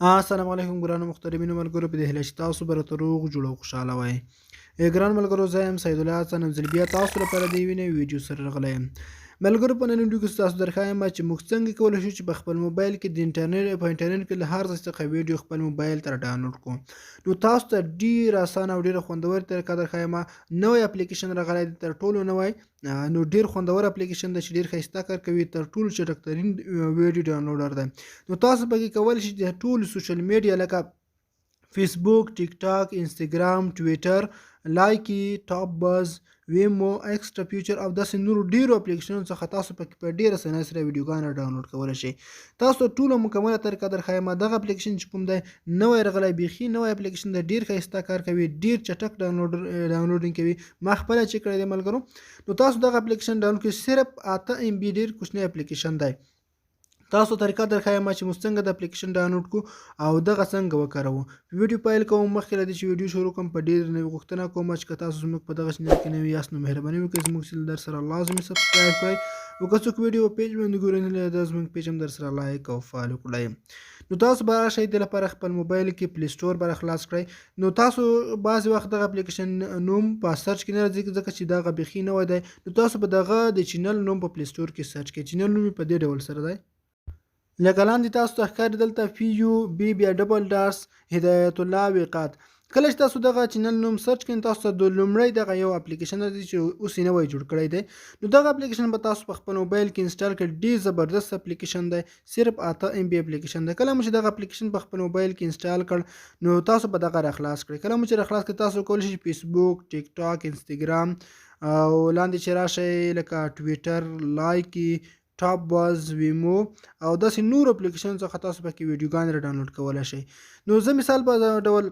السلام علیکم ګرانو محترمینو ملګرو په دې هیله چې تاسو به راته روغ جوړ او خوشحاله وئ. ګران ملګرو زه یم سید الله حسن او ځل بیا تاسو لپاره د یوې نوې ویډیو سره راغلی یم. ملګرو په نن ویډیو کې ستاسو درښایم چې موږ څنګه کولی شو چې په خپل موبایل کې د انټرنیټ کې له هر ځای څخه ویډیو خپل موبایل ته راډاونلوډ کړو. نو تاسو ته ډېره اسانه او ډېره خوندوره طریقه درښایم. نوی اپلیکیشن راغلی دی تر ټولو نوی، نو ډېر خوندور اپلیکیشن دی چې ډېر ښایسته کار کوي، تر ټولو چټکترین ویډیو ډاونلوډر دی. نو تاسو پکې کولی شئ د ټولو سوشل میډیا لکه فیسبوک، ټیک ټاک، انستګرام، ټویټر، لایکی، ټاپ باز، ویمو، ایکسټرا فیوچر او داسې نورو ډیرو اپلیکیشنونو څخه تاسو پکې په ډیره اسانۍ سره ویډیوګانې ډاونلوډ کولی شئ. تاسو ټوله مکمله طریقه درښایم. دغه اپلیکیشن چې کوم دی نوی راغلی، بیخي نوی اپلیکیشن دی، ډیر ښایسته کار کوي، ډیر چټک ډاونلوډینګ کوي. ما خپله چک کړی دی ملګرو. نو تاسو دغه اپلیکیشن ډاونلوډ کړئ. صرف 8 MB ډیر کوچنی اپلیکیشن دی. تاسو طریقه درښایم چې موږ څنګه د اپلیکیشن ډاونلوډ کړو او دغه څنګه وکاروو. ویډیو پیل کوم مخکې له دې چې ویډیو شروع کوم په ډېر نوې غوښتنه کوم چې که تاسو زموږ په دغه چینل کې نوي یاست نو مهرباني وکړئ زموږ چینل در سره لازمي سبسکرایب کړئ، او که څوک ویډیو په پیج باندې ګورئ نو دا زموږ پیج هم در سره لایک او فالو کړئ. نو تاسو به راشئ د لپاره خپل موبایل کې پلی سټور به خلاص کړئ. نو تاسو بعضې وخت دغه اپلیکیشن نوم په سرچ کې نه راځي ځکه چې دغه بیخي نوی دی. نو تاسو به دغه د چینل نوم په پلی سټور کې سرچ کړئ. چینل نوم یې په دې ډول سره دی. لکه لاندې تاسو ته ښکاري دلته PUB بیا ډبل ډاس هدایت الله وقات. کله چې تاسو دغه چینل نوم سرچ کړئ تاسو ته د لومړی دغه یو اپلیکیشن راځي چې اوس یې نوی جوړ کړی دی. نو دغه اپلیکیشن به تاسو په خپل موبایل کې انسټال کړئ. ډېر زبردست اپلیکیشن دی، صرف 8 MB اپلیکیشن دی. کله مو چې دغه اپلیکیشن په خپل موبایل کې انسټال کړ نو تاسو به دغه راخلاص کړئ. کله مو چې راخلاص کړئ تاسو کولی شئ فیسبوک، ټیک ټاک، انستګرام او لاندې چې راشئ لکه ټویټر، لایکی، ټاپ باز، ویمو او داسې نور اپلیکیشن څخه تاسو پکې ویډیوګانې را ډاونلوډ کولی شئ. نو زه مثال په ډول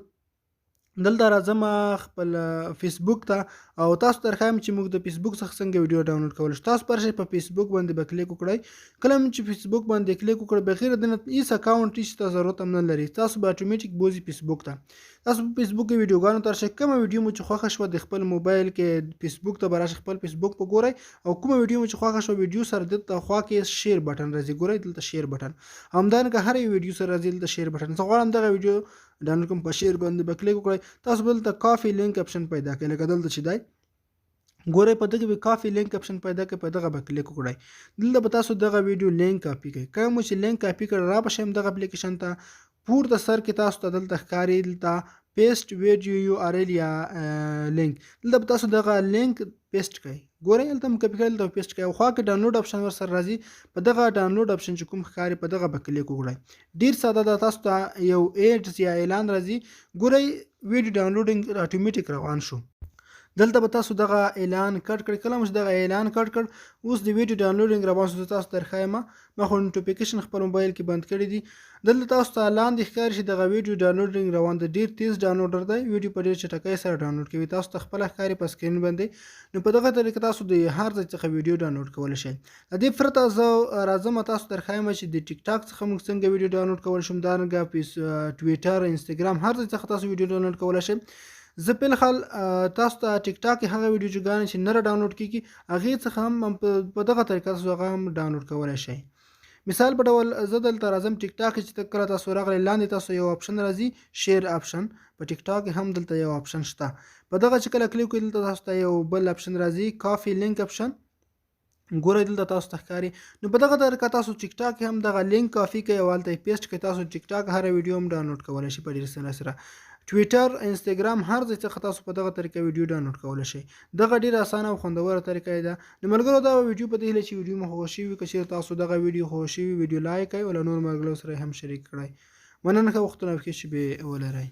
دلته راځم خپل فیسبوک ته او تاسو ته درښایم چې موږ د فیسبوک څخه څنګه ویډیو ډاونلوډ کولی شو. تاسو پر شئ په فیسبوک باندې به کلیک وکړئ. کله چې فیسبوک باندې کلیک وکړئ بغیر د نه هیڅ اکاونټ هیڅ ته ضرورت هم نه لري. تاسو به اتوماتیک بوځي فیسبوک ته. تاسو په فیسبوک کې ویډیوګانو ته راشئ. کومه ویډیو مو چې خوښه شوه د خپل موبایل کې فیسبوک ته به راشئ، خپل فیسبوک په ګورئ او کومه ویډیو مو چې خوښه شوه ویډیو سره دلته خوا کې شیر بټن راځي. ګورئ دلته شیر بټن، همدارنګه هر یو ویډیو سره راځي دلته شیر بټن. زه غواړم دغه ویډیو ډاونلوډ کوم، په شیر باندې به کلیک وکړئ. تاسو به دلته کافي لینک اپشن پیدا کړئ لکه دلته چې دی ګورئ په دغه به کافي لینک اپشن پیدا کړئ، په دغه به کلیک وکړئ. دلته به تاسو دغه ویډیو لینک کاپي کړئ. کله مو چې لینک کاپي کړئ را به شئ دغه اپلیکیشن ته. پورته سر کې تاسو ته دلته ښکاري دلته پیسټ ویډیو URL یا لینک. دلته به تاسو دغه لینک پیسټ کړئ. ګورئ هلته مو کاپي کړئ، دلته پیسټ کړئ او خوا کې ډاونلوډ اپشن ورسره راځي. په دغه ډاونلوډ اپشن چې کوم ښکاري په دغه به کلیک وکړئ. ډېر ساده ده. تاسو ته یو ایډز یا اعلان راځي. ګورئ ویډیو ډاونلوډینګ اتوماتیک روان شو. دلته به تاسو دغه اعلان کټ کړئ. کله مو چې دغه اعلان کټ کړ اوس د ویډیو ډاونلوډینګ روان شو. زه تاسو ته درښایم ما خو نوټیفیکیشن خپل موبایل کې بند کړي دي. دلته تاسو ته لاندې ښکاري چې دغه ویډیو ډاونلوډینګ روان دی. ډېر تیز ډاونلوډر دی، ویډیو په ډېر چټکۍ سره ډاونلوډ کوي. تاسو ته خپله ښکاري په سکرین باندې. نو په دغه طریقه تاسو د هر ځای څخه ویډیو ډاونلوډ کولی شئ. له دې پرته زه راځم تاسو ته درښایم چې د ټیک ټاک څخه موږ څنګه ویډیو ډاونلوډ کولی شو، همدارنګه ټویټر، انستګرام هر ځای څخه تاسو ویډیو ډاونلوډ کولی شئ. زه فلحال تاسو ته ټیک ټاک هغه ویډیوګانې چې نه را ډاونلوډ کېږي هغې څخه هم په دغه طریقه تاسو هغه هم ډاونلوډ کولی شئ. مثال په ډول زه دلته راځم ټیک ټاک چې کله تاسو راغلی لاندې تاسو یو اپشن راځي شیر اپشن. په ټیک ټاک هم دلته یو اپشن شته. په دغه چې کله کلیک وکړئ دلته تاسو ته یو بل اپشن راځي کافي لینک اپشن. ګورئ دلته تاسو ته ښکاري. نو په دغه طریقه تاسو ټیک ټاک هم دغه لینک کافي کړئ او هلته یې پیسټ کړئ. تاسو ټیک ټاک هره ویډیو هم ډاونلوډ کولی شئ په ډېر اسانۍ سره. ټویټر، انستګرام هر ځای څخه تاسو په دغه طریقه ویډیو ډاونلوډ کولی شئ. دغه ډېره اسانه او خوندوره طریقه ده. نو ملګرو دا ویډیو په دې هیله چې ویډیو مو خوښ شوي وي. که چېرې تاسو دغه ویډیو خوښ شوي ویډیو لایک کړئ او له نورو ملګرو سره یې هم شریک کړئ. مننه ښه وختونه او ښې شېبې ولرئ.